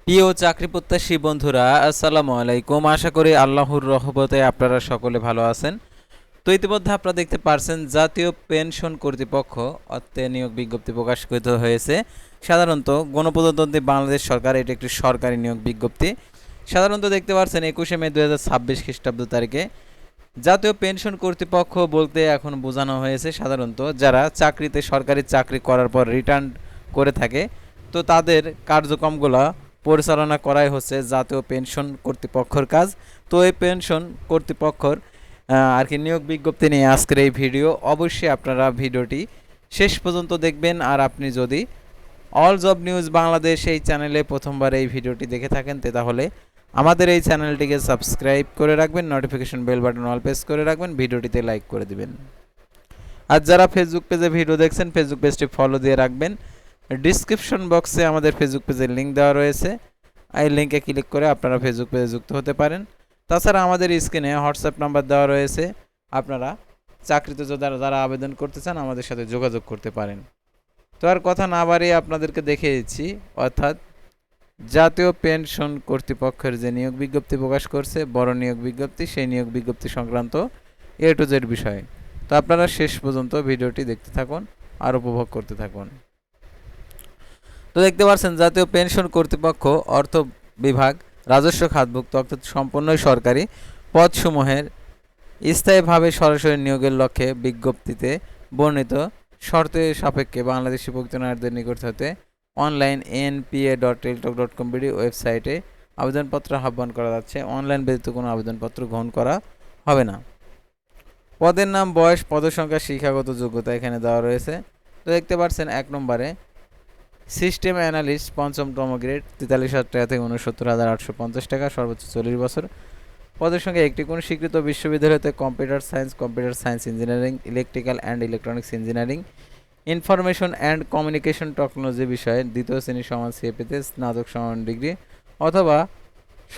প্রিয় চাকরি প্রত্যাশী বন্ধুরা, আসসালামু আলাইকুম। আশা করি আল্লাহর রহমতে আপনারা সকলে ভালো আছেন। তো ইতিমধ্যে আপনারা দেখতে পারছেন জাতীয় পেনশন কর্তৃপক্ষ অর্থে নিয়োগ বিজ্ঞপ্তি প্রকাশিত হয়েছে। সাধারণত গণপ্রজাতন্ত্রী বাংলাদেশ সরকার, এটি একটি সরকারি নিয়োগ বিজ্ঞপ্তি। সাধারণত দেখতে পাচ্ছেন 21শে মে 2026 খ্রিস্টাব্দ তারিখে জাতীয় পেনশন কর্তৃপক্ষ বলতে এখন বোঝানো হয়েছে সাধারণত যারা চাকরিতে সরকারি চাকরি করার পর রিটার্ন করে থাকে, তো তাদের কার্যক্রমগুলো পরিচালনা করাই হচ্ছে জাতীয় পেনশন কর্তৃপক্ষের কাজ। তো এই পেনশন কর্তৃপক্ষর আর কি নিয়োগ বিজ্ঞপ্তি নিয়ে আজকের এই ভিডিও। অবশ্যই আপনারা ভিডিওটি শেষ পর্যন্ত দেখবেন। আর আপনি যদি অল জব নিউজ বাংলাদেশ এই চ্যানেলে প্রথমবার এই ভিডিওটি দেখে থাকেন, তাহলে আমাদের এই চ্যানেলটিকে সাবস্ক্রাইব করে রাখবেন, notification bell button all press করে রাখবেন, ভিডিওটিতে লাইক করে দিবেন। আর যারা ফেসবুক পেজে ভিডিও দেখছেন, ফেসবুক পেজটি ফলো দিয়ে রাখবেন। ডিসক্রিপশন বক্সে আমাদের ফেসবুক পেজের লিঙ্ক দেওয়া রয়েছে, এই লিঙ্কে ক্লিক করে আপনারা ফেসবুক পেজে যুক্ত হতে পারেন। তাছাড়া আমাদের স্ক্রিনে হোয়াটসঅ্যাপ নাম্বার দেওয়া রয়েছে, আপনারা চাকরিতে যারা আবেদন করতে চান আমাদের সাথে যোগাযোগ করতে পারেন। তো আর কথা না বাড়িয়ে আপনাদেরকে দেখিয়ে দিচ্ছি, অর্থাৎ জাতীয় পেনশন কর্তৃপক্ষের যে নিয়োগ বিজ্ঞপ্তি প্রকাশ করছে, বড় নিয়োগ বিজ্ঞপ্তি, সেই নিয়োগ বিজ্ঞপ্তি সংক্রান্ত এ টু জেড বিষয়ে। তো আপনারা শেষ পর্যন্ত ভিডিওটি দেখতে থাকুন আর উপভোগ করতে থাকুন। তো দেখতে পাচ্ছেন জাতীয় পেনশন কর্তৃপক্ষ অর্থ বিভাগ রাজস্ব খাতভুক্ত অর্থাৎ সম্পূর্ণই সরকারি পদসমূহের স্থায়ীভাবে সরাসরি নিয়োগের লক্ষ্যে বিজ্ঞপ্তিতে বর্ণিত শর্তের সাপেক্ষে বাংলাদেশি প্রক্রিয়ানারদের নিকট হতে অনলাইন npa.টেলিটক.com ওয়েবসাইটে আবেদনপত্র আহ্বান করা যাচ্ছে। অনলাইন ব্যতীত কোনো আবেদনপত্র গ্রহণ করা হবে না। পদের নাম, বয়স, পদসংখ্যা, শিক্ষাগত যোগ্যতা এখানে দেওয়া রয়েছে। তো দেখতে পাচ্ছেন 1 নম্বরে সিস্টেম অ্যানালিস্ট 5ম গ্রেড 43,000 টাকা থেকে 69,850 টাকা, সর্বোচ্চ 40 বছর। পদের সঙ্গে একটি কোন স্বীকৃত বিশ্ববিদ্যালয়তে computer science engineering, electrical and electronics engineering, information and communication technology বিষয়ে দ্বিতীয় শ্রেণী সমান সিএপিতে স্নাতক সমান ডিগ্রি অথবা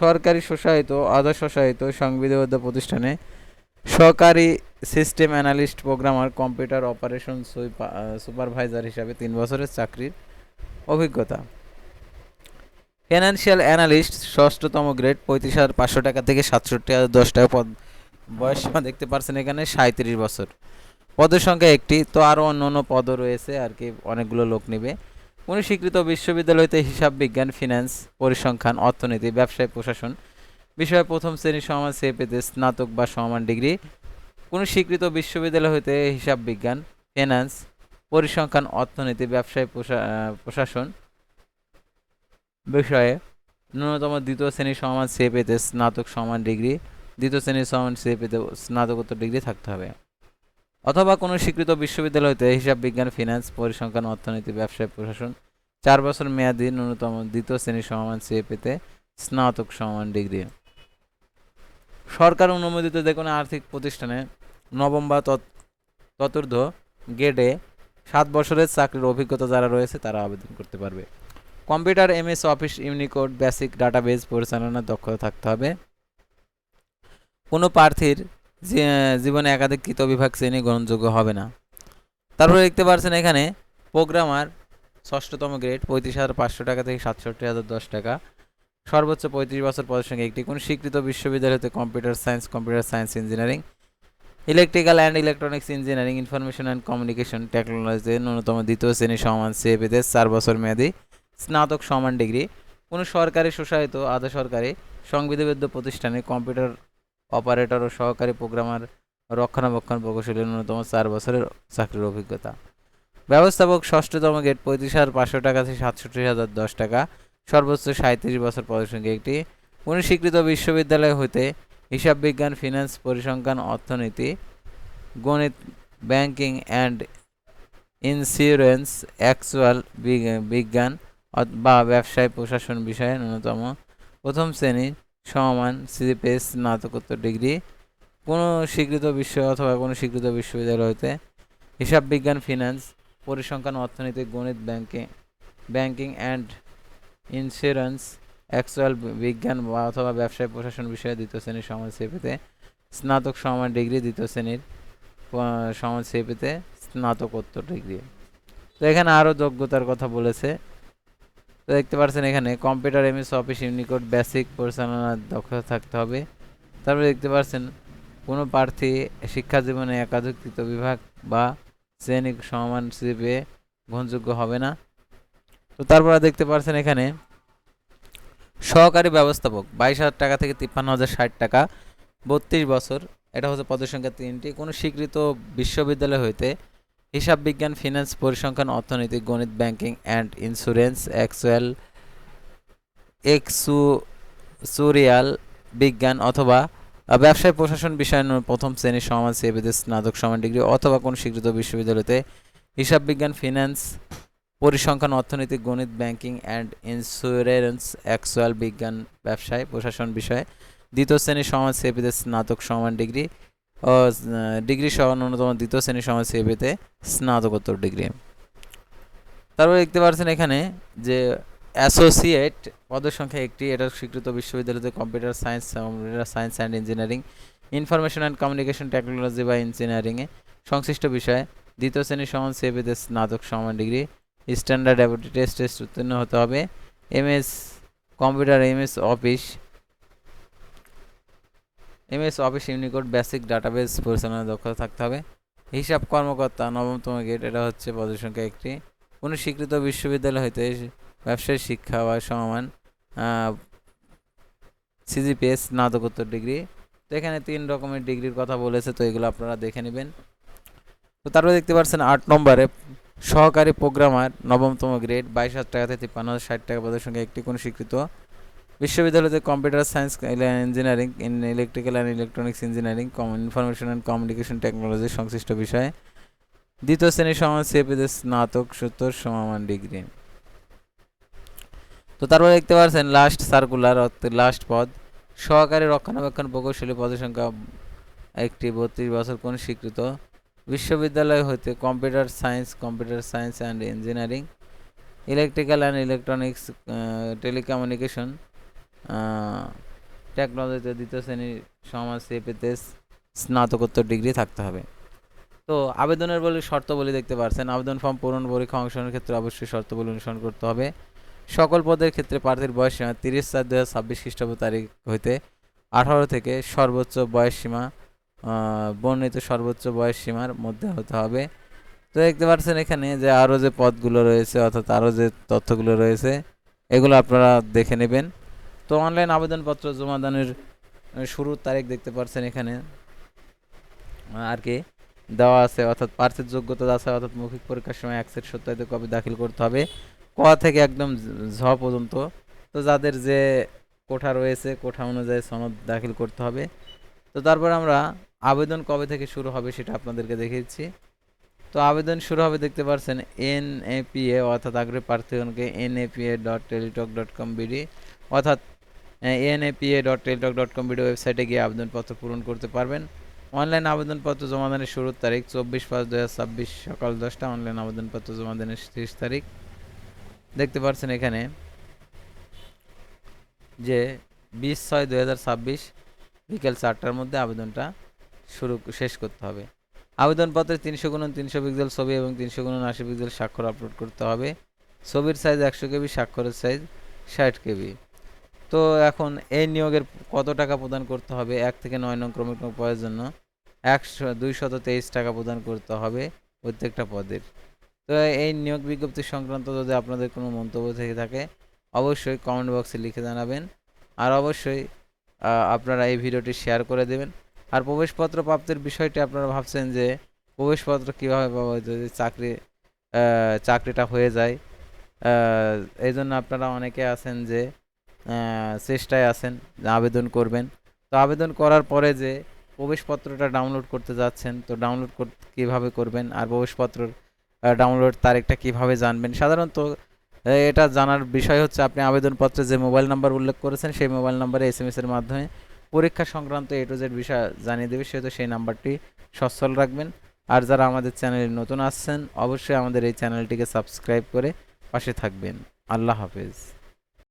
সরকারি স্বশাসিত আধা স্বশাসিত সংবিধিবদ্ধ প্রতিষ্ঠানে সহকারী system analyst, programmer, computer operation supervisor হিসাবে 3 বছরের চাকরির অভিজ্ঞতা। ফিনান্সিয়াল অ্যানালিস্ট 6ম গ্রেড 35,500 টাকা থেকে 67,010 টাকা পদ। বয়সসীমা দেখতে পাচ্ছেন এখানে 37 বছর। পদের সংখ্যা একটি। তো আরও অন্য পদও রয়েছে আর কি, অনেকগুলো লোক নেবে। কোনো স্বীকৃত বিশ্ববিদ্যালয়তে হিসাব বিজ্ঞান, ফিন্যান্স, পরিসংখ্যান, অর্থনীতি, ব্যবসায় প্রশাসন বিষয়ে 1ম শ্রেণী সমান সিএপিতে স্নাতক বা সমান ডিগ্রি। কোনো স্বীকৃত বিশ্ববিদ্যালয় হতে হিসাব বিজ্ঞান, ফিন্যান্স, পরিসংখ্যান, অর্থনীতি, ব্যবসায় প্রশাসন বিষয়ে ন্যূনতম দ্বিতীয় শ্রেণীর সমান সিএপিতে স্নাতক সমান ডিগ্রি, দ্বিতীয় শ্রেণীর সমান সিএপিতে স্নাতকোত্তর ডিগ্রি থাকতে হবে। অথবা কোনো স্বীকৃত বিশ্ববিদ্যালয় হতে হিসাব বিজ্ঞান, ফিন্যান্স, পরিসংখ্যান, অর্থনীতি, ব্যবসায় প্রশাসন 4 বছর মেয়াদী ন্যূনতম দ্বিতীয় শ্রেণীর সমান সিএপিতে স্নাতক সমান ডিগ্রি। সরকার অনুমোদিত যে কোনো আর্থিক প্রতিষ্ঠানে নবম বা চতুর্থ গ্রেডে 7 বছরের চাকরির অভিজ্ঞতা যারা রয়েছে তারা আবেদন করতে পারবে। Computer, MS office, Unicode, basic database পরিচালনার দক্ষতা থাকতে হবে। কোনো প্রার্থীর জীবনে একাধিক কৃত বিভাগ শ্রেণী গ্রহণযোগ্য হবে না। তারপরে দেখতে পাচ্ছেন এখানে প্রোগ্রামার 6ম গ্রেড 35,500 টাকা থেকে 67,010 টাকা, সর্বোচ্চ 35 বছর। পদের সঙ্গে একটি কোন স্বীকৃত বিশ্ববিদ্যালয়তে computer science engineering, electrical and electronics engineering, information and communication টেকনোলজিতে ন্যূনতম দ্বিতীয় শ্রেণী সমান সিএপিতে 4 বছর মেয়াদী স্নাতক সমান ডিগ্রি। কোনো সরকারি স্বশাসিত আধা সরকারি সংবিধিবদ্ধ প্রতিষ্ঠানে কম্পিউটার অপারেটর ও সহকারী প্রোগ্রামার রক্ষণাবেক্ষণ প্রকৌশলী ন্যূনতম 4 বছরের চাকরির অভিজ্ঞতা। ব্যবস্থাপক 6ম গ্রেড 35,500 টাকা থেকে 67,010 টাকা, সর্বোচ্চ 37 বছর। পদের সঙ্গে একটি কোনো স্বীকৃত বিশ্ববিদ্যালয় হইতে হিসাব বিজ্ঞান, ফিন্যান্স, পরিসংখ্যান, অর্থনীতি, গণিত, ব্যাংকিং অ্যান্ড ইন্স্যুরেন্স, অ্যাকচুয়াল বিজ্ঞান বা ব্যবসায় প্রশাসন বিষয়ে ন্যূনতম 1ম শ্রেণী সমান সিজিপিএ স্নাতকোত্তর ডিগ্রি। কোনো স্বীকৃত অথবা কোনো স্বীকৃত বিশ্ববিদ্যালয় হতে হিসাব বিজ্ঞান, ফিন্যান্স, পরিসংখ্যান, অর্থনীতি, গণিত, ব্যাংকিং অ্যান্ড ইন্স্যুরেন্স, অ্যাকচুয়াল বিজ্ঞান বা অথবা ব্যবসায় প্রশাসন বিষয়ে দ্বিতীয় শ্রেণীর সমান সিপিতে স্নাতক সমান ডিগ্রি, দ্বিতীয় শ্রেণীর সমান সিপিতে স্নাতকোত্তর ডিগ্রি। তো এখানে আরও যোগ্যতার কথা বলেছে। তো দেখতে পাচ্ছেন এখানে computer, MS office, Unicode basic পরিচালনার দক্ষতা থাকতে হবে। তারপরে দেখতে পাচ্ছেন কোনো প্রার্থী শিক্ষা জীবনে একাধিকৃত বিভাগ বা শ্রেণী সমান সিজিপিএ গ্রহণযোগ্য হবে না। তো তারপরে দেখতে পাচ্ছেন এখানে সহকারী ব্যবস্থাপক 22,000 টাকা থেকে 53,060 টাকা, 32 বছর। এটা হচ্ছে পদের সংখ্যা 3টি। কোনো স্বীকৃত বিশ্ববিদ্যালয় হইতে হিসাব বিজ্ঞান, ফিনান্স, পরিসংখ্যান, অর্থনীতি, গণিত, ব্যাংকিং অ্যান্ড ইন্স্যুরেন্স, এক্সুরিয়াল বিজ্ঞান অথবা ব্যবসায় প্রশাসন বিষয় প্রথম শ্রেণীর সমান সিএবিতে স্নাতক সমান ডিগ্রি অথবা কোন স্বীকৃত বিশ্ববিদ্যালয়তে হিসাব বিজ্ঞান, ফিনান্স, পরিসংখ্যান, অর্থনীতি, গণিত, ব্যাংকিং অ্যান্ড ইন্স্যুরেন্স, এক্সুয়াল বিজ্ঞান, ব্যবসায় প্রশাসন বিষয়ে দ্বিতীয় শ্রেণীর সমান সিএবিতে স্নাতক সমান ডিগ্রি ও ডিগ্রি সহ ন্যূনতম দ্বিতীয় শ্রেণীর সমান সিএবিতে স্নাতকোত্তর ডিগ্রি। তারপরে দেখতে পাচ্ছেন এখানে যে অ্যাসোসিয়েট পদের সংখ্যা 1টি। এটা স্বীকৃত বিশ্ববিদ্যালয়তে computer science and engineering, information and communication technology বা ইঞ্জিনিয়ারিংয়ে সংশ্লিষ্ট বিষয়ে দ্বিতীয় শ্রেণীর সমান সিএবিতে স্নাতক সমান ডিগ্রি, স্ট্যান্ডার্ড অ্যাবিলিটি টেস্ট উত্তীর্ণ হতে হবে। MS computer, MS office, Unicode basic database পরিচালনার দক্ষতা থাকতে হবে। হিসাব কর্মকর্তা 9তম গ্রেড। এটা হচ্ছে পদের সংখ্যা 1টি। কোনো স্বীকৃত বিশ্ববিদ্যালয় হইতে ব্যবসায়িক শিক্ষা বা সমান সিজিপিএ স্নাতকোত্তর ডিগ্রি। তো এখানে 3 রকমের ডিগ্রির কথা বলেছে, তো এগুলো আপনারা দেখে নেবেন। তো তারপরে দেখতে পাচ্ছেন 8 নম্বরে সহকারী প্রোগ্রামার 9তম গ্রেড, 22,000 টাকা থেকে 53,060 টাকা, পদের সংখ্যা 1টি। কোনো স্বীকৃত বিশ্ববিদ্যালয়তে computer science, engineering, electrical and electronics engineering, information and communication technology সংশ্লিষ্ট বিষয়ে দ্বিতীয় শ্রেণীর সমান সিএপিতে স্নাতক সমান ডিগ্রি। তো তারপরে দেখতে পাচ্ছেন লাস্ট সার্কুলার অর্থাৎ লাস্ট পদ সহকারী রক্ষণাবেক্ষণ প্রকৌশলী, পদের সংখ্যা 1টি, 32 বছর। কোন স্বীকৃত বিশ্ববিদ্যালয় হইতে computer science and engineering, electrical and electronics, telecommunication টেকনোলজিতে দ্বিতীয় শ্রেণীর সমান সিএপিতে স্নাতকোত্তর ডিগ্রি থাকতে হবে। তো আবেদনের শর্তাবলী দেখতে পাচ্ছেন। আবেদন ফর্ম পূরণ, পরীক্ষা অংশগ্রহণের ক্ষেত্রে অবশ্যই শর্তাবলী অনুসরণ করতে হবে। সকল পদের ক্ষেত্রে প্রার্থীর বয়স সীমা 30/4/2026 খ্রিস্টাব্দ তারিখ হইতে 18 থেকে সর্বোচ্চ বয়স সীমা বর্ণিত সর্বোচ্চ বয়স সীমার মধ্যে হতে হবে। তো দেখতে পাচ্ছেন এখানে যে আরও যে পদগুলো রয়েছে অর্থাৎ আরও যে তথ্যগুলো রয়েছে এগুলো আপনারা দেখে নেবেন। তো অনলাইন আবেদনপত্র জমা দানের শুরুর তারিখ দেখতে পাচ্ছেন এখানে আর কি দেওয়া আছে, অর্থাৎ প্রার্থীর যোগ্যতা আছে, অর্থাৎ মৌখিক পরীক্ষার সময় 1 সেট সত্যায়িত কপি দাখিল করতে হবে ক থেকে একদম ঝ পর্যন্ত। তো যাদের যে কোঠা রয়েছে কোঠা অনুযায়ী সনদ দাখিল করতে হবে। তো তারপর আমরা আবেদন কবে থেকে শুরু হবে সেটা আপনাদেরকে দেখিয়েছি। তো আবেদন শুরু হবে দেখতে পাচ্ছেন NAPA অর্থাৎ আগ্রহী প্রার্থীগণকে napa.teletalk.com.bd অর্থাৎ napa.teletalk.com.bd ওয়েবসাইটে গিয়ে আবেদনপত্র পূরণ করতে পারবেন। অনলাইন আবেদনপত্র জমাদানের শুরুর তারিখ 24/5/2026 সকাল 10টা। অনলাইন আবেদনপত্র জমাদানের 30 তারিখ দেখতে পাচ্ছেন এখানে যে 20/6/2026 বিকেল 4টার মধ্যে আবেদনটা শেষ করতে হবে। আবেদনপত্রে 300x300 পিক্সেল ছবি এবং 300x80 পিক্সেল স্বাক্ষর আপলোড করতে হবে। ছবির সাইজ 100 কেবি, স্বাক্ষরের সাইজ 60 কেবি। তো এখন এই নিয়োগের কত টাকা প্রদান করতে হবে? 1 থেকে 9 নং ক্রমিক পদের জন্য 223 টাকা প্রদান করতে হবে প্রত্যেকটা পদের। তো এই নিয়োগ বিজ্ঞপ্তি সংক্রান্ত যদি আপনাদের কোনো মন্তব্য থেকে থাকে অবশ্যই কমেন্ট বক্সে লিখে জানাবেন। আর অবশ্যই আপনারা এই ভিডিওটি শেয়ার করে দেবেন। আর প্রবেশপত্র প্রাপ্তির বিষয়টি আপনারা ভাবছেন যে প্রবেশপত্র কীভাবে পাওয়া যদি চাকরিটা হয়ে যায়, এই জন্য আপনারা অনেকে আছেন যে চেষ্টায় আছেন আবেদন করবেন। তো আবেদন করার পরে যে প্রবেশপত্রটা ডাউনলোড করতে যাচ্ছেন, তো ডাউনলোড কীভাবে করবেন আর প্রবেশপত্রের ডাউনলোড তারিখটা কিভাবে জানবেন? সাধারণত এটা জানার বিষয় হচ্ছে আপনি আবেদনপত্রে যে মোবাইল নাম্বার উল্লেখ করেছেন সেই মোবাইল নাম্বারে SMS এর মাধ্যমে পরীক্ষা সংক্রান্ত A to Z বিষয় জানিয়ে দেবে, সেহেতু সেই নাম্বারটি সচল রাখবেন। আর যারা আমাদের চ্যানেলে নতুন আসছেন অবশ্যই আমাদের এই চ্যানেলটিকে সাবস্ক্রাইব করে পাশে থাকবেন। আল্লাহ হাফেজ।